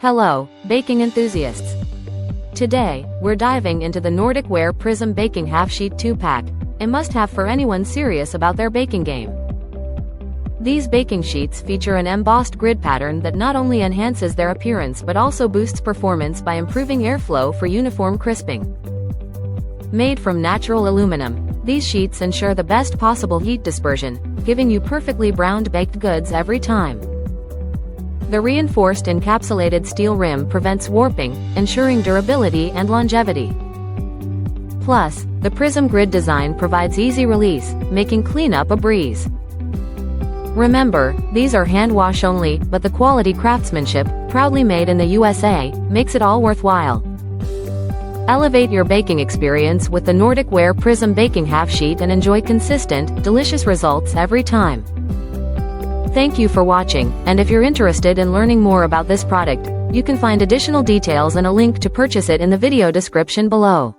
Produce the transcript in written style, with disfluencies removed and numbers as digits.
Hello, baking enthusiasts. Today, we're diving into the Nordic Ware Prism Baking Half-Sheet 2-Pack, a must-have for anyone serious about their baking game. These baking sheets feature an embossed grid pattern that not only enhances their appearance but also boosts performance by improving airflow for uniform crisping. Made from natural aluminum, these sheets ensure the best possible heat dispersion, giving you perfectly browned baked goods every time. The reinforced encapsulated steel rim prevents warping, ensuring durability and longevity. Plus, the Prism grid design provides easy release, making cleanup a breeze. Remember, these are hand wash only, but the quality craftsmanship, proudly made in the USA, makes it all worthwhile. Elevate your baking experience with the Nordic Ware Prism Baking Half-Sheet and enjoy consistent, delicious results every time. Thank you for watching, and if you're interested in learning more about this product, you can find additional details and a link to purchase it in the video description below.